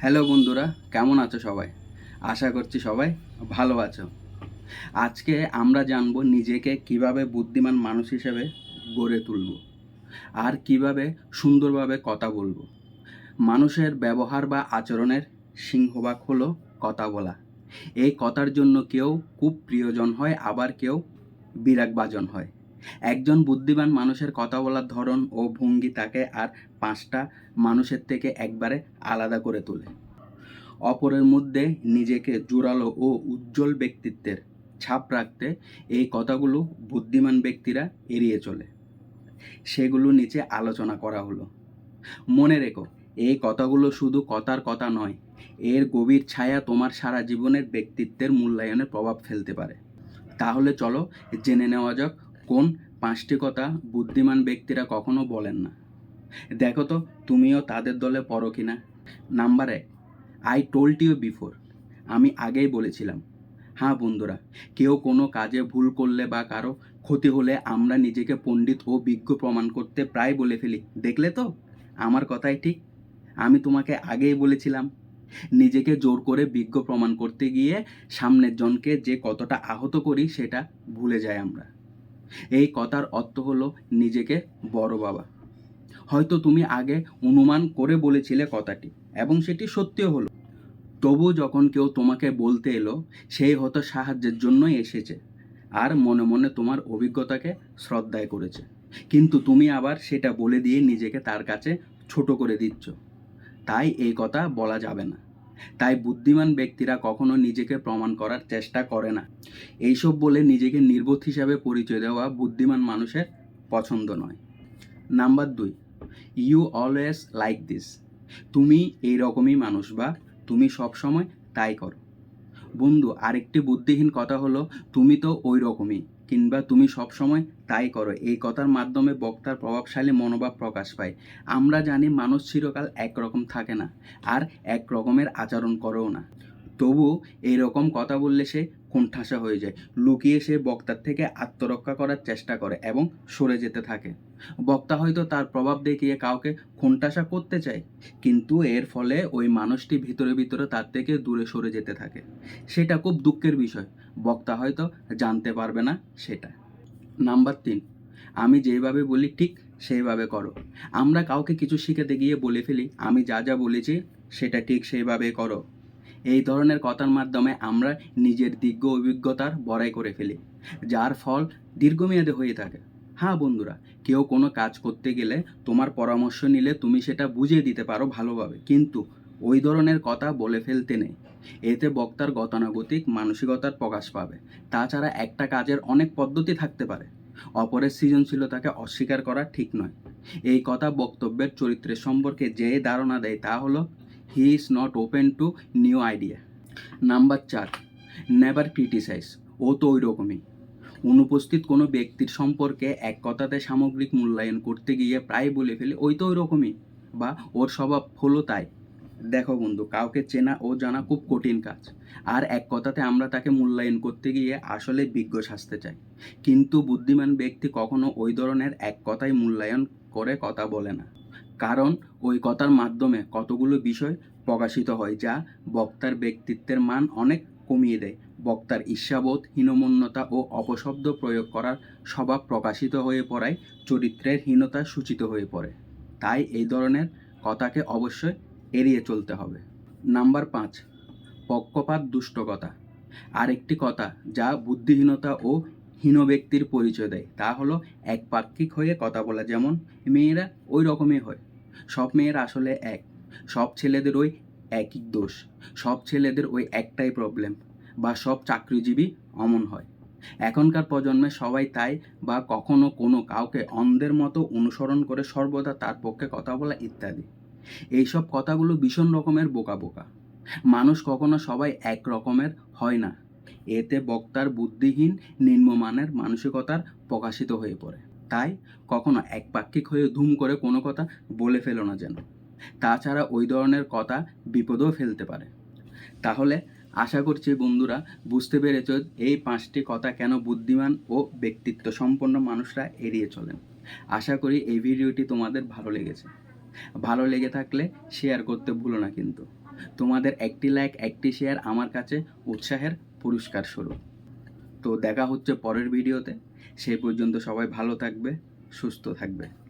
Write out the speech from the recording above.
Hello বন্ধুরা, কেমন আছো সবাই? আশা করছি সবাই ভালো আছো। আজকে আমরা জানবো নিজেকে কিভাবে বুদ্ধিমান মানুষ হিসেবে গড়ে তুলব আর কিভাবে সুন্দরভাবে কথা বলবো। মানুষের ব্যবহার বা আচরণের সিংহভাগ হলো কথা বলা। এই কথার জন্য কেউ খুব প্রিয়জন হয়, আবার কেউ বিরাগভাজন হয়। একজন বুদ্ধিমান মানুষের কথা বলার ধরন ও ভঙ্গি তাকে আর পাঁচটা মানুষের থেকে একবারে আলাদা করে তোলে। অপরের মধ্যে নিজেকে জোরালো ও উজ্জ্বল ব্যক্তিত্বের ছাপ রাখতে এই কথাগুলো বুদ্ধিমান ব্যক্তিরা এড়িয়ে চলে। সেগুলো নিচে আলোচনা করা হলো। মনে রেখো, এই কথাগুলো শুধু কথার কথা নয়, এর গভীর ছায়া তোমার সারা জীবনের ব্যক্তিত্বের মূল্যায়নে প্রভাব ফেলতে পারে। তাহলে চলো জেনে নেওয়া যাক কোন পাঁচটি কথা বুদ্ধিমান ব্যক্তিরা কখনো বলেন না। দেখো তো তুমিও তাদের দলে পড়ো কিনা। Number 1, I told you before. আমি আগেই বলেছিলাম। হ্যাঁ বন্ধুরা, কেউ কোনো কাজে ভুল করলে বা কারো ক্ষতি হলে আমরা নিজেকে পণ্ডিত ও বিজ্ঞ প্রমাণ করতে প্রায় বলে ফেলি, দেখলে তো আমার কথাই ঠিক, আমি তোমাকে আগেই বলেছিলাম। নিজেকে জোর করে বিজ্ঞ প্রমাণ করতে গিয়ে সামনের জনকে যে কতটা আহত করি সেটা ভুলে যাই আমরা। এই কথার অর্থ হলো নিজেকে বড় বাবা। হয়তো তুমি আগে অনুমান করে বলেছিলে কথাটি এবং সেটি সত্যিও হলো। তবু যখন কেউ তোমাকে বলতে এলো, সেই হয়তো সাহায্যের জন্যই এসেছে আর মনে মনে তোমার অভিজ্ঞতাকে শ্রদ্ধায় করেছে, কিন্তু তুমি আবার সেটা বলে দিয়ে নিজেকে তার কাছে ছোট করে দিচ্ছ। তাই এই কথা বলা যাবে না। তাই বুদ্ধিমান ব্যক্তিরা কখনো নিজেকে প্রমাণ করার চেষ্টা করে না। এইসব বলে নিজেকে নির্বোধ হিসাবে পরিচয় দেওয়া বুদ্ধিমান মানুষের পছন্দ নয়। Number 2, you always like this. তুমি এই রকমই মানুষ বা তুমি সব সময় তাই করো। বন্ধু, আরেকটি বুদ্ধিহীন কথা হলো তুমি তো ওই রকমই কিংবা তুমি সব সময় তাই করো। এই কথার মাধ্যমে বক্তার প্রভাবশালী মনোভাব প্রকাশ পায়। আমরা জানি মানুষ চিরকাল একরকম থাকে না আর এক রকমের আচরণ করেও না। তবু এইরকম কথা বললে সে কোণঠাসা হয়ে যায়, লুকিয়ে সে বক্তার থেকে আত্মরক্ষা করার চেষ্টা করে এবং সরে যেতে থাকে। বক্তা হয়তো তার প্রভাব দেখিয়ে কাউকে কোণঠাসা করতে চায়, কিন্তু এর ফলে ওই মানুষটি ভিতরে ভিতরে তার থেকে দূরে সরে যেতে থাকে। সেটা খুব দুঃখের বিষয়। বক্তা হয়তো জানতে পারবে না সেটা। নাম্বার 3, আমি যেভাবে বলি ঠিক সেইভাবে করো। আমরা কাউকে কিছু শিখাতে গিয়ে বলে ফেলি, আমি যা যা বলেছি সেটা ঠিক সেইভাবে করো। এই ধরনের কথার মাধ্যমে আমরা নিজের দীর্ঘ অভিজ্ঞতার বড়াই করে ফেলি, যার ফল দীর্ঘমেয়াদে হয়ে থাকে। হ্যাঁ বন্ধুরা, কেউ কোনো কাজ করতে গেলে তোমার পরামর্শ নিলে তুমি সেটা বুঝিয়ে দিতে পারো ভালোভাবে, কিন্তু ওই ধরনের কথা বলে ফেলতে নেই। এতে বক্তার গতানুগতিক মানসিকতার প্রকাশ পাবে। তাছাড়া একটা কাজের অনেক পদ্ধতি থাকতে পারে, অপরের সৃজনশীলতাকে অস্বীকার করা ঠিক নয়। এই কথা বক্তব্যের চরিত্রের সম্পর্কে যে ধারণা দেয় তা হলো he is not open to new idea. Number 4, never criticise. ও তো ওই রকমই। অনুপস্থিত কোনো ব্যক্তির সম্পর্কে এক কথাতে সামগ্রিক মূল্যায়ন করতে গিয়ে প্রায় বলে ফেলে ওই তো ওই রকমই বা ওর স্বভাব হলো তাই। দেখো বন্ধু, কাউকে চেনা ও জানা খুব কঠিন কাজ, আর এক কথাতে আমরা তাকে মূল্যায়ন করতে গিয়ে আসলে বিজ্ঞ সাজতে চাই। কিন্তু বুদ্ধিমান ব্যক্তি কখনো ওই ধরনের এক কথাই মূল্যায়ন করে কথা বলে না, কারণ ওই কথার মাধ্যমে কতগুলো বিষয় প্রকাশিত হয় যা বক্তার ব্যক্তিত্বের মান অনেক কমিয়ে দেয়। বক্তার ঈর্ষাবোধ, হীনমন্যতা ও অপশব্দ প্রয়োগ করার স্বভাব প্রকাশিত হয়ে পড়ায় চরিত্রের হীনতা সূচিত হয়ে পড়ে। তাই এই ধরনের কথাকে অবশ্যই এড়িয়ে চলতে হবে। নাম্বার 5, পক্ষপাত দুষ্ট কথা। আরেকটি কথা যা বুদ্ধিহীনতা ও হীন ব্যক্তির পরিচয় দেয় তা হলো একপাক্ষিক হয়ে কথা বলা। যেমন, মেয়েরা ওই রকমই হয়, সব মেয়েরা আসলে এক, সব ছেলেদের ওই একই দোষ, সব ছেলেদের ওই একটাই প্রবলেম, বা সব চাকরিজীবী অমন হয়। এখনকার প্রজন্মে সবাই তাই, বা কখনো কোনো কাউকে অন্ধের মতো অনুসরণ করে সর্বদা তার পক্ষে কথা বলা ইত্যাদি। এইসব কথাগুলো ভীষণ রকমের বোকা বোকা। মানুষ কখনো সবাই এক রকমের হয় না। এতে বক্তার বুদ্ধিহীন নিম্নমানের মানসিকতার প্রকাশিত হয়ে পড়ে। তাই কখনো একপাক্ষিক হয়ে ধুম করে কোনো কথা বলে ফেলো না যেন। তাছাড়া ওই ধরনের কথা বিপদেও ফেলতে পারে। তাহলে আশা করছি বন্ধুরা বুঝতে পেরেছ এই 5টি কথা কেন বুদ্ধিমান ও ব্যক্তিত্ব সম্পন্ন মানুষরা এড়িয়ে চলেন। আশা করি এই ভিডিওটি তোমাদের ভালো লেগেছে। ভালো লেগে থাকলে শেয়ার করতে ভুলো না কিন্তু। তোমাদের একটি লাইক একটি শেয়ার আমার কাছে উৎসাহের পুরস্কার স্বরূপ। তো দেখা হচ্ছে পরের ভিডিওতে। সেই পর্যন্ত সবাই ভালো থাকবে, সুস্থ থাকবে।